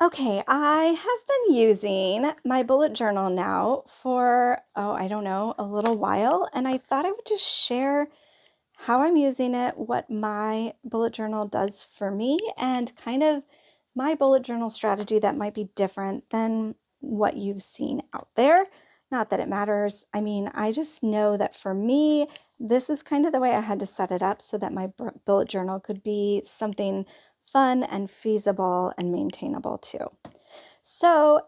Okay, I have been using my bullet journal now for, I don't know, a little while, and I thought I would just share how I'm using it, what my bullet journal does for me, and kind of my bullet journal strategy that might be different than what you've seen out there. Not that it matters. I mean, I just know that for me, this is kind of the way I had to set it up so that my bullet journal could be something fun and feasible and maintainable too. So,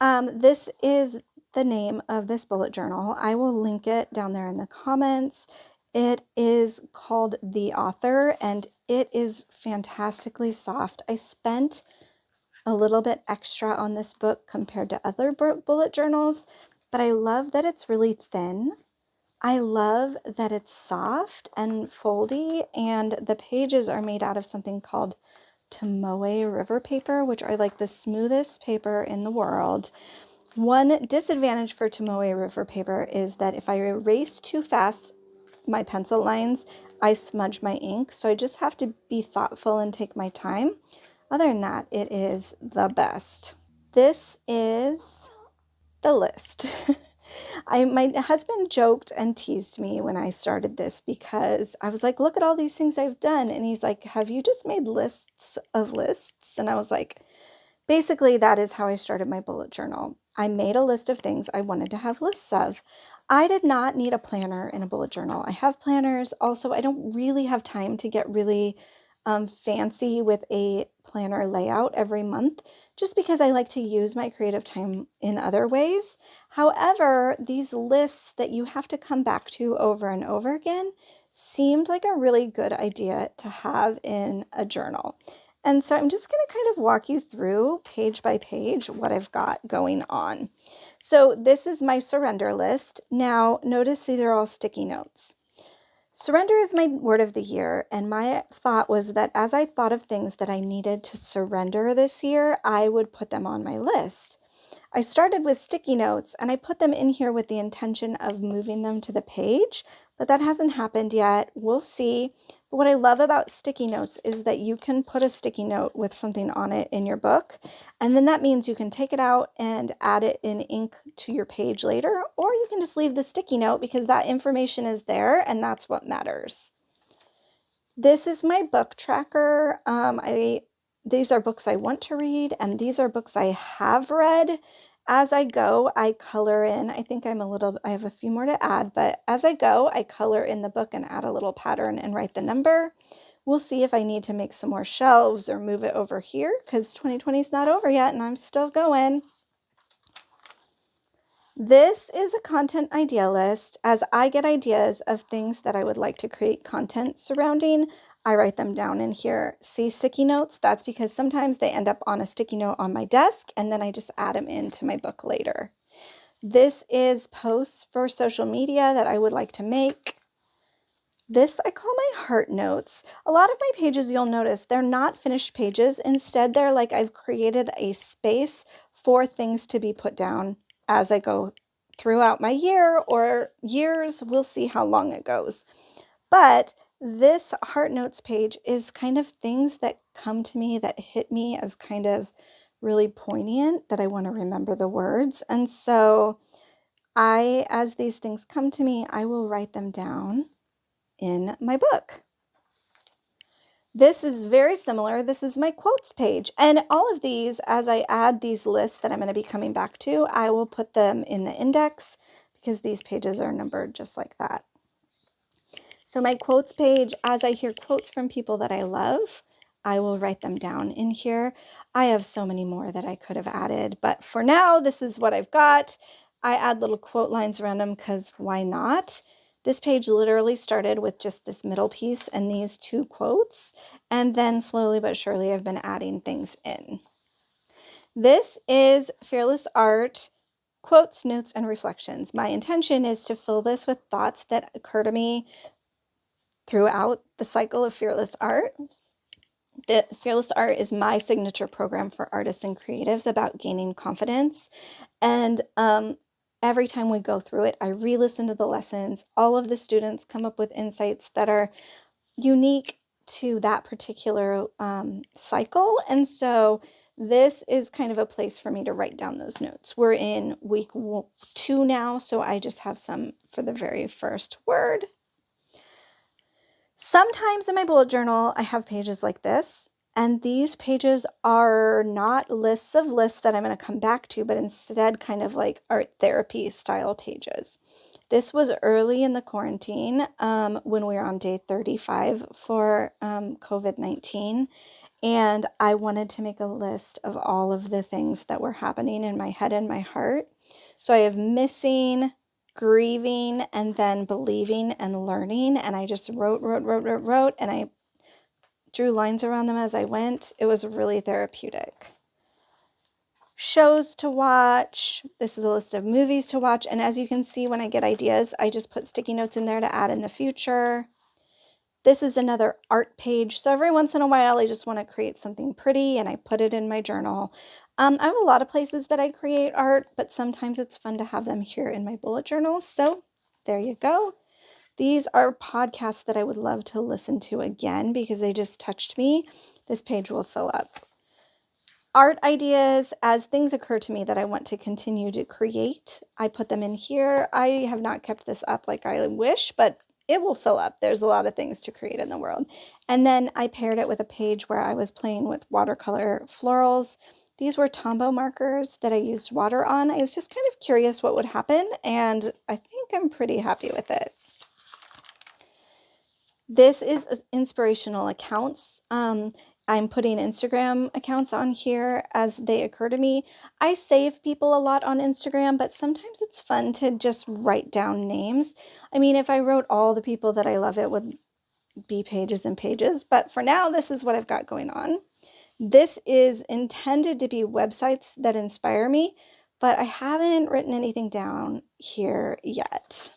this is the name of this bullet journal. I will link it down there in the comments. It is called The Author and it is fantastically soft. I spent a little bit extra on this book compared to other bullet journals, but I love that it's really thin. I love that it's soft and foldy, and the pages are made out of something called Tomoe River paper, which are like the smoothest paper in the world. One disadvantage for Tomoe River paper is that if I erase too fast my pencil lines, I smudge my ink. So I just have to be thoughtful and take my time. Other than that, it is the best. This is the list. My husband joked and teased me when I started this because I was like, look at all these things I've done. And he's like, have you just made lists of lists? And I was like, basically, that is how I started my bullet journal. I made a list of things I wanted to have lists of. I did not need a planner in a bullet journal. I have planners. Also, I don't really have time to get really fancy with a planner layout every month, just because I like to use my creative time in other ways. However, these lists that you have to come back to over and over again seemed like a really good idea to have in a journal. And so I'm just going to kind of walk you through page by page what I've got going on. So this is my surrender list. Now, notice these are all sticky notes. Surrender is my word of the year, and my thought was that as I thought of things that I needed to surrender this year, I would put them on my list. I started with sticky notes and I put them in here with the intention of moving them to the page, but that hasn't happened yet. We'll see. But what I love about sticky notes is that you can put a sticky note with something on it in your book, and then that means you can take it out and add it in ink to your page later, or you can just leave the sticky note because that information is there and that's what matters. This is my book tracker. These are books I want to read, and these are books I have read. As I go, I color in. I think I have a few more to add, but as I go, I color in the book and add a little pattern and write the number. We'll see if I need to make some more shelves or move it over here because 2020 is not over yet and I'm still going. This is a content idea list. As I get ideas of things that I would like to create content surrounding, I write them down in here. See sticky notes? That's because sometimes they end up on a sticky note on my desk and then I just add them into my book later. This is posts for social media that I would like to make. This I call my heart notes. A lot of my pages, you'll notice, they're not finished pages. Instead, they're like I've created a space for things to be put down as I go throughout my year or years. We'll see how long it goes. But this heart notes page is kind of things that come to me that hit me as kind of really poignant that I want to remember the words. And so as these things come to me, I will write them down in my book. This is very similar. This is my quotes page. And all of these, as I add these lists that I'm going to be coming back to, I will put them in the index because these pages are numbered just like that. So my quotes page, as I hear quotes from people that I love, I will write them down in here. I have so many more that I could have added, but for now, this is what I've got. I add little quote lines around them because why not? This page literally started with just this middle piece and these two quotes, and then slowly but surely I've been adding things in. This is Fearless Art Quotes, Notes, and Reflections. My intention is to fill this with thoughts that occur to me throughout the cycle of Fearless Art. The Fearless Art is my signature program for artists and creatives about gaining confidence. And every time we go through it, I re-listen to the lessons. All of the students come up with insights that are unique to that particular cycle. And so this is kind of a place for me to write down those notes. We're in week 2 now, so I just have some for the very first word. Sometimes in my bullet journal, I have pages like this, and these pages are not lists of lists that I'm going to come back to, but instead kind of like art therapy style pages. This was early in the quarantine when we were on day 35 for COVID-19. And I wanted to make a list of all of the things that were happening in my head and my heart. So I have missing, grieving, and then believing and learning. And I just wrote, and I drew lines around them as I went. It was really therapeutic. Shows to watch. This is a list of movies to watch. And as you can see, when I get ideas, I just put sticky notes in there to add in the future. This is another art page. So every once in a while, I just want to create something pretty and I put it in my journal. I have a lot of places that I create art, but sometimes it's fun to have them here in my bullet journals. So there you go. These are podcasts that I would love to listen to again because they just touched me. This page will fill up. Art ideas, as things occur to me that I want to continue to create, I put them in here. I have not kept this up like I wish, but it will fill up. There's a lot of things to create in the world. And then I paired it with a page where I was playing with watercolor florals. These were Tombow markers that I used water on. I was just kind of curious what would happen, and I think I'm pretty happy with it. This is inspirational accounts. I'm putting Instagram accounts on here as they occur to me. I save people a lot on Instagram, but sometimes it's fun to just write down names. I mean, if I wrote all the people that I love, it would be pages and pages. But for now, this is what I've got going on. This is intended to be websites that inspire me, but I haven't written anything down here yet.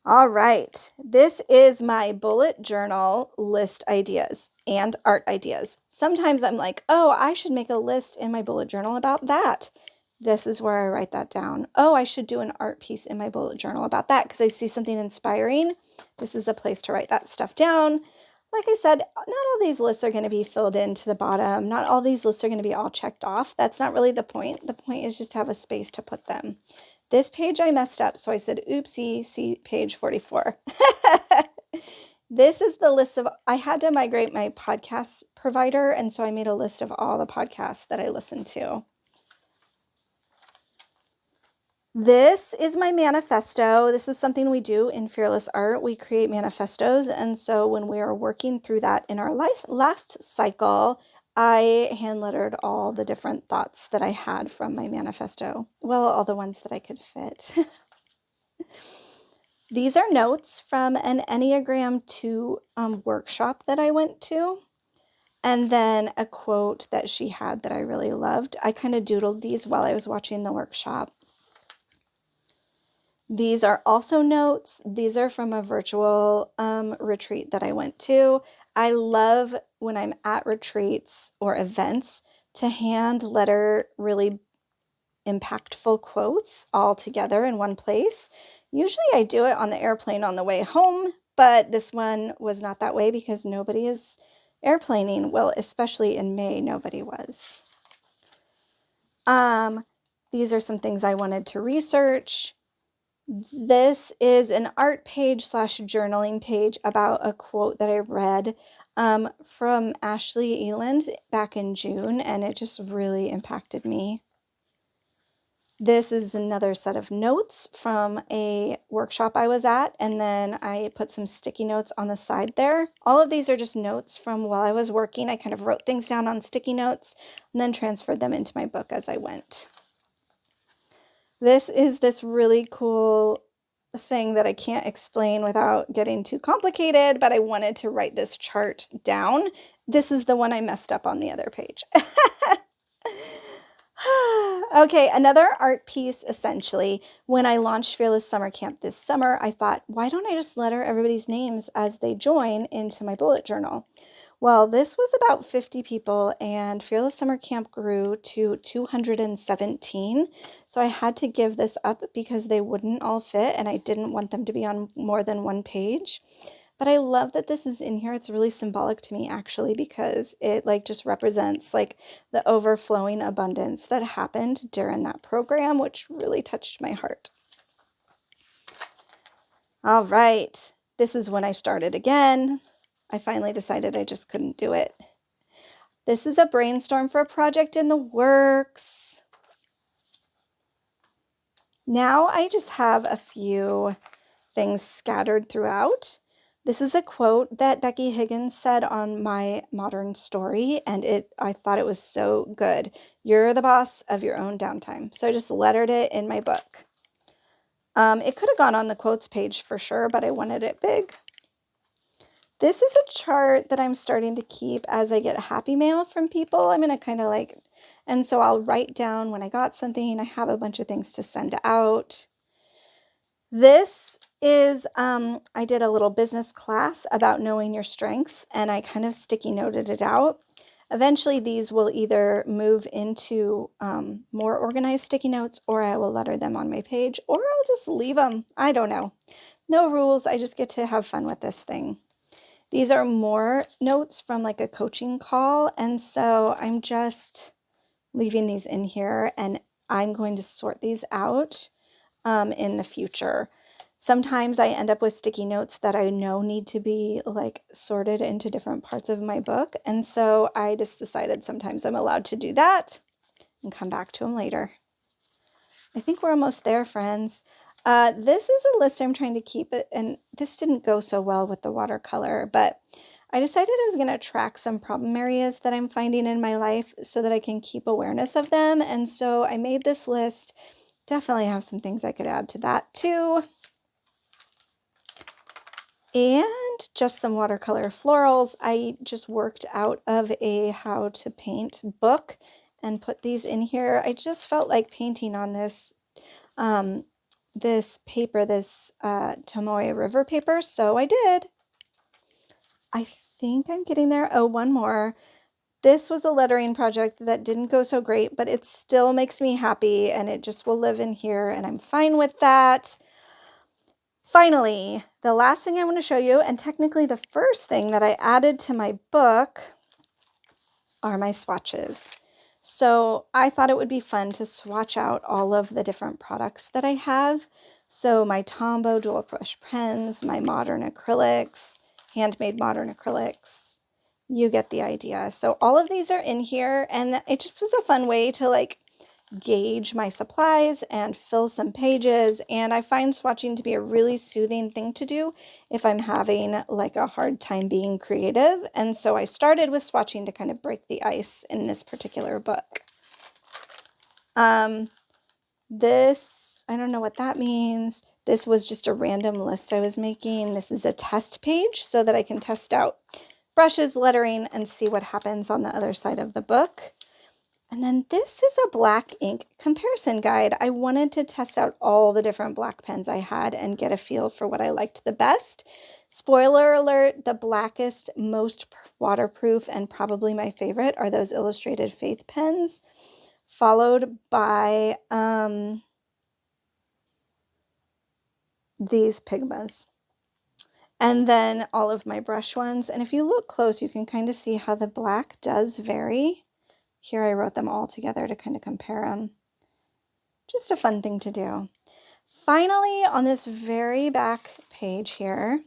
All right, this is my bullet journal list ideas and art ideas. Sometimes I'm like, oh, I should make a list in my bullet journal about that. This is where I write that down. Oh, I should do an art piece in my bullet journal about that because I see something inspiring. This is a place to write that stuff down. Like I said, not all these lists are going to be filled in to the bottom. Not all these lists are going to be all checked off. That's not really the point. The point is just to have a space to put them. This page I messed up, so I said, oopsie, see page 44. This is the list of, I had to migrate my podcast provider, and so I made a list of all the podcasts that I listen to. This is my manifesto. This is something we do in Fearless Art. We create manifestos, and so when we are working through that in our last cycle, I hand lettered all the different thoughts that I had from my manifesto. Well, all the ones that I could fit. These are notes from an Enneagram 2 workshop that I went to. And then a quote that she had that I really loved. I kind of doodled these while I was watching the workshop. These are also notes. These are from a virtual retreat that I went to. I love when I'm at retreats or events to hand letter really impactful quotes all together in one place. Usually I do it on the airplane on the way home, but this one was not that way because nobody is airplaning. Well, especially in May, nobody was. These are some things I wanted to research. This is an art page / journaling page about a quote that I read from Ashley Eland back in June, and it just really impacted me. This is another set of notes from a workshop I was at, and then I put some sticky notes on the side there. All of these are just notes from while I was working. I kind of wrote things down on sticky notes and then transferred them into my book as I went. This is this really cool thing that I can't explain without getting too complicated, but I wanted to write this chart down. This is the one I messed up on the other page. Okay, another art piece, essentially. When I launched Fearless Summer Camp this summer, I thought, why don't I just letter everybody's names as they join into my bullet journal? Well, this was about 50 people, and Fearless Summer Camp grew to 217. So I had to give this up because they wouldn't all fit, and I didn't want them to be on more than one page. But I love that this is in here. It's really symbolic to me actually because it like just represents like the overflowing abundance that happened during that program, which really touched my heart. All right, this is when I started again. I finally decided I just couldn't do it. This is a brainstorm for a project in the works. Now I just have a few things scattered throughout. This is a quote that Becky Higgins said on My Modern Story, and I thought it was so good. You're the boss of your own downtime. So I just lettered it in my book. It could have gone on the quotes page for sure, but I wanted it big. This is a chart that I'm starting to keep as I get happy mail from people. I'm going to kind of like, and so I'll write down when I got something. I have a bunch of things to send out. This is, I did a little business class about knowing your strengths, and I kind of sticky noted it out. Eventually, these will either move into more organized sticky notes, or I will letter them on my page, or I'll just leave them. I don't know. No rules. I just get to have fun with this thing. These are more notes from like a coaching call, and so I'm just leaving these in here, and I'm going to sort these out in the future. Sometimes I end up with sticky notes that I know need to be like sorted into different parts of my book, and so I just decided sometimes I'm allowed to do that and come back to them later. I think we're almost there, friends. This is a list I'm trying to keep it, and this didn't go so well with the watercolor, but I decided I was going to track some problem areas that I'm finding in my life so that I can keep awareness of them. And so I made this list. Definitely have some things I could add to that too. And just some watercolor florals. I just worked out of a how to paint book and put these in here. I just felt like painting on this this paper, this Tomoe River paper, so I did. I think I'm getting there. Oh, one more. This was a lettering project that didn't go so great, but it still makes me happy, and it just will live in here, and I'm fine with that. Finally, the last thing I want to show you, and technically the first thing that I added to my book, are my swatches. So I thought it would be fun to swatch out all of the different products that I have. So my Tombow dual brush pens, my modern acrylics, handmade modern acrylics, you get the idea. So all of these are in here, and it just was a fun way to like gauge my supplies and fill some pages. And I find swatching to be a really soothing thing to do if I'm having like a hard time being creative. And so I started with swatching to kind of break the ice in this particular book. This, I don't know what that means. This was just a random list I was making. This is a test page so that I can test out brushes, lettering, and see what happens on the other side of the book. And then this is a black ink comparison guide. I wanted to test out all the different black pens I had and get a feel for what I liked the best. Spoiler alert, the blackest, most waterproof, and probably my favorite are those Illustrated Faith pens, followed by these Pigmas. And then all of my brush ones. And if you look close, you can kind of see how the black does vary. Here I wrote them all together to kind of compare them. Just a fun thing to do. Finally, on this very back page here,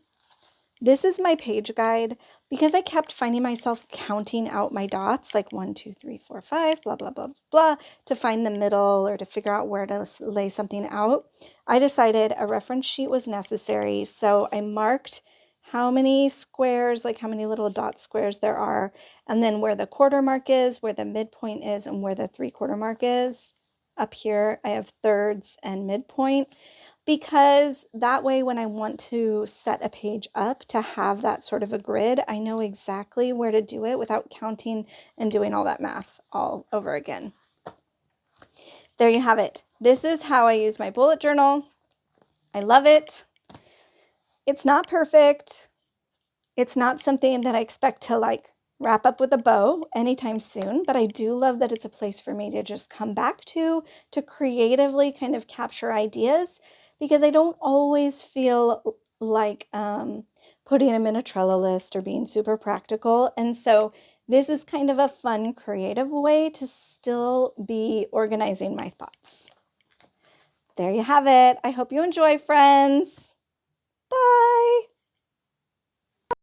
this is my page guide because I kept finding myself counting out my dots, like 1, 2, 3, 4, 5, blah, blah, blah, blah, to find the middle or to figure out where to lay something out. I decided a reference sheet was necessary, so I marked how many squares, like how many little dot squares there are, and then where the quarter mark is, where the midpoint is, and where the 3/4 mark is. Up here, I have thirds and midpoint, because that way when I want to set a page up to have that sort of a grid, I know exactly where to do it without counting and doing all that math all over again. There you have it. This is how I use my bullet journal. I love it. It's not perfect. It's not something that I expect to like wrap up with a bow anytime soon, but I do love that it's a place for me to just come back to creatively kind of capture ideas, because I don't always feel like putting them in a Trello list or being super practical. And so this is kind of a fun, creative way to still be organizing my thoughts. There you have it. I hope you enjoy, friends. Bye.